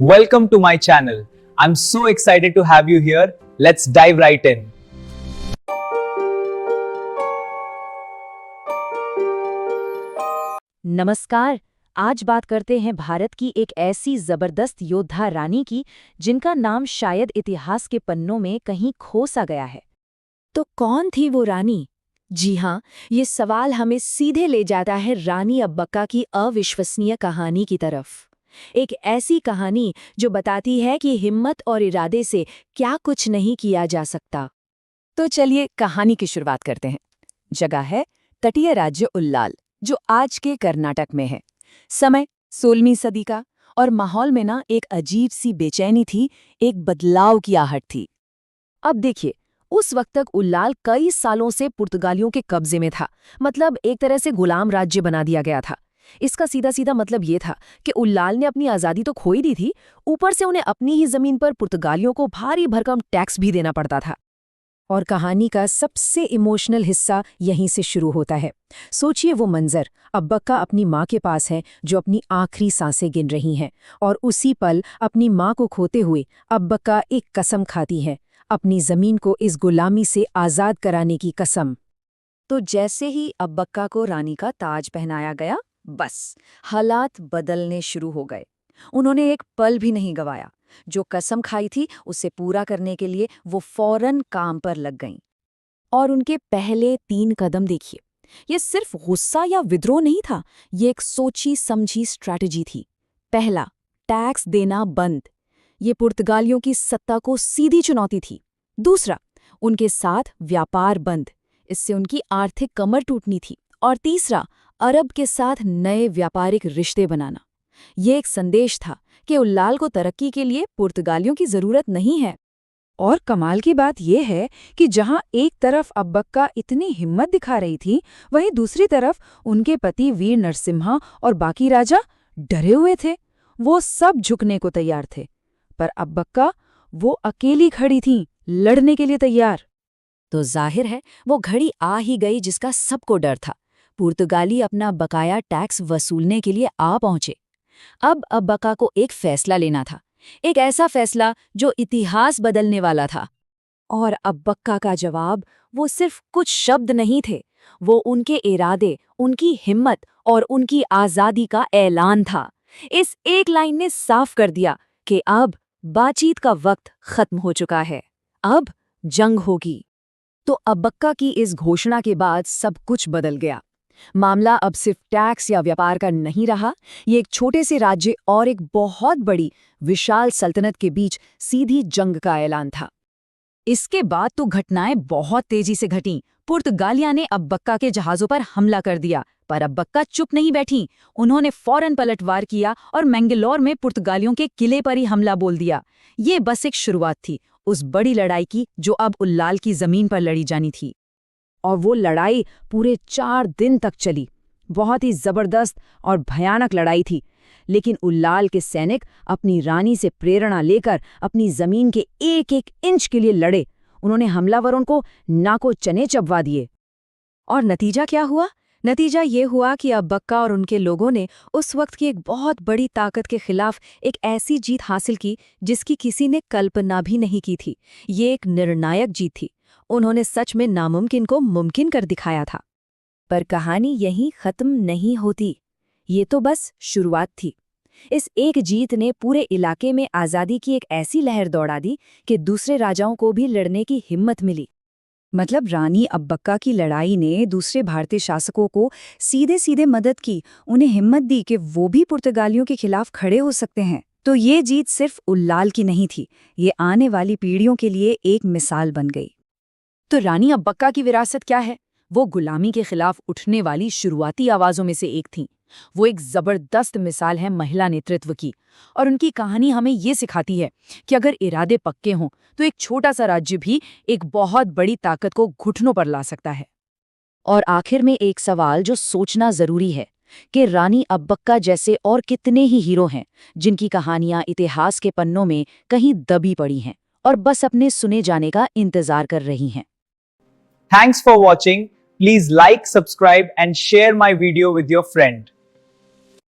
Welcome to my channel. I'm so excited to have you here. Let's dive right in. नमस्कार। आज बात करते हैं भारत की एक ऐसी जबरदस्त योद्धा रानी की जिनका नाम शायद इतिहास के पन्नों में कहीं खो सा गया है। तो कौन थी वो रानी? जी हाँ, ये सवाल हमें सीधे ले जाता है रानी अब्बक्का की अविश्वसनीय कहानी की तरफ। एक ऐसी कहानी जो बताती है कि हिम्मत और इरादे से क्या कुछ नहीं किया जा सकता। तो चलिए कहानी की शुरुआत करते हैं। जगह है तटीय राज्य उल्लाल, जो आज के कर्नाटक में है। समय 16वीं सदी का, और माहौल में ना एक अजीब सी बेचैनी थी, एक बदलाव की आहट थी। अब देखिए, उस वक्त तक उल्लाल कई सालों से पुर्तगालियों के कब्जे में था। मतलब एक तरह से गुलाम राज्य बना दिया गया था। इसका सीधा सीधा मतलब ये था कि उल्लाल ने अपनी आज़ादी तो खो ही दी थी, ऊपर से उन्हें अपनी ही जमीन पर पुर्तगालियों को भारी भरकम टैक्स भी देना पड़ता था। और कहानी का सबसे इमोशनल हिस्सा यहीं से शुरू होता है। सोचिए वो मंजर, अब्बक्का अपनी माँ के पास है जो अपनी आखिरी सांसें गिन रही हैं, और उसी पल अपनी माँ को खोते हुए अब्बक्का एक कसम खाती है, अपनी जमीन को इस गुलामी से आज़ाद कराने की कसम। तो जैसे ही अब्बक्का को रानी का ताज पहनाया गया, बस हालात बदलने शुरू हो गए। उन्होंने एक पल भी नहीं गंवाया। जो कसम खाई थी उसे पूरा करने के लिए वो फौरन काम पर लग गईं। और उनके पहले 3 कदम देखिए। ये सिर्फ गुस्सा या विद्रोह नहीं था, ये एक सोची समझी स्ट्रैटेजी थी। पहला, टैक्स देना बंद। ये पुर्तगालियों की सत्ता को सीधी चुनौती थी। दूसरा, उनके साथ व्यापार बंद। इससे उनकी आर्थिक कमर टूटनी थी। और तीसरा, अरब के साथ नए व्यापारिक रिश्ते बनाना। ये एक संदेश था कि उल्लाल को तरक्की के लिए पुर्तगालियों की जरूरत नहीं है। और कमाल की बात यह है कि जहां एक तरफ अब्बक्का इतनी हिम्मत दिखा रही थी, वहीं दूसरी तरफ उनके पति वीर नरसिम्हा और बाकी राजा डरे हुए थे। वो सब झुकने को तैयार थे, पर अब्बक्का, वो अकेली खड़ी थीं, लड़ने के लिए तैयार। तो जाहिर है वो घड़ी आ ही गई जिसका सबको डर था। पुर्तगाली अपना बकाया टैक्स वसूलने के लिए आ पहुंचे। अब अब्बक्का को एक फैसला लेना था, एक ऐसा फैसला जो इतिहास बदलने वाला था। और अब्बक्का का जवाब वो सिर्फ कुछ शब्द नहीं थे, वो उनके इरादे, उनकी हिम्मत और उनकी आज़ादी का ऐलान था। इस एक लाइन ने साफ कर दिया कि अब बातचीत का वक्त खत्म हो चुका है, अब जंग होगी। तो अब्बक्का की इस घोषणा के बाद सब कुछ बदल गया। मामला अब सिर्फ टैक्स या व्यापार का नहीं रहा, ये एक छोटे से राज्य और एक बहुत बड़ी विशाल सल्तनत के बीच सीधी जंग का ऐलान था। इसके बाद तो घटनाएं बहुत तेजी से घटीं। पुर्तगालियां ने अब्बक्का के जहाज़ों पर हमला कर दिया, पर अब्बक्का चुप नहीं बैठी। उन्होंने फौरन पलटवार किया और मैंगलोर में पुर्तगालियों के किले पर ही हमला बोल दिया। ये बस एक शुरुआत थी उस बड़ी लड़ाई की जो अब उल्लाल की जमीन पर लड़ी जानी थी। और वो लड़ाई पूरे 4 दिन तक चली। बहुत ही जबरदस्त और भयानक लड़ाई थी। लेकिन उल्लाल के सैनिक अपनी रानी से प्रेरणा लेकर अपनी जमीन के एक एक इंच के लिए लड़े। उन्होंने हमलावरों को नाको चने चबवा दिए। और नतीजा क्या हुआ? नतीजा ये हुआ कि अब्बक्का और उनके लोगों ने उस वक्त की एक बहुत बड़ी ताकत के खिलाफ एक ऐसी जीत हासिल की जिसकी किसी ने कल्पना भी नहीं की थी। ये एक निर्णायक जीत थी। उन्होंने सच में नामुमकिन को मुमकिन कर दिखाया था। पर कहानी यहीं खत्म नहीं होती। ये तो बस शुरुआत थी। इस एक जीत ने पूरे इलाके में आज़ादी की एक ऐसी लहर दौड़ा दी कि दूसरे राजाओं को भी लड़ने की हिम्मत मिली। मतलब रानी अब्बक्का की लड़ाई ने दूसरे भारतीय शासकों को सीधे सीधे मदद की, उन्हें हिम्मत दी कि वो भी पुर्तगालियों के खिलाफ खड़े हो सकते हैं। तो ये जीत सिर्फ उल्लाल की नहीं थी, ये आने वाली पीढ़ियों के लिए एक मिसाल बन गई। तो रानी अब्बक्का की विरासत क्या है? वो गुलामी के खिलाफ उठने वाली शुरुआती आवाज़ों में से एक थीं। वो एक ज़बरदस्त मिसाल है महिला नेतृत्व की। और उनकी कहानी हमें ये सिखाती है कि अगर इरादे पक्के हों तो एक छोटा सा राज्य भी एक बहुत बड़ी ताकत को घुटनों पर ला सकता है। और आखिर में एक सवाल जो सोचना ज़रूरी है कि रानी अब्बक्का जैसे और कितने ही हीरो हैं जिनकी कहानियाँ इतिहास के पन्नों में कहीं दबी पड़ी हैं और बस अपने सुने जाने का इंतज़ार कर रही हैं। Thanks for watching. Please like, subscribe, and share my video with your friend.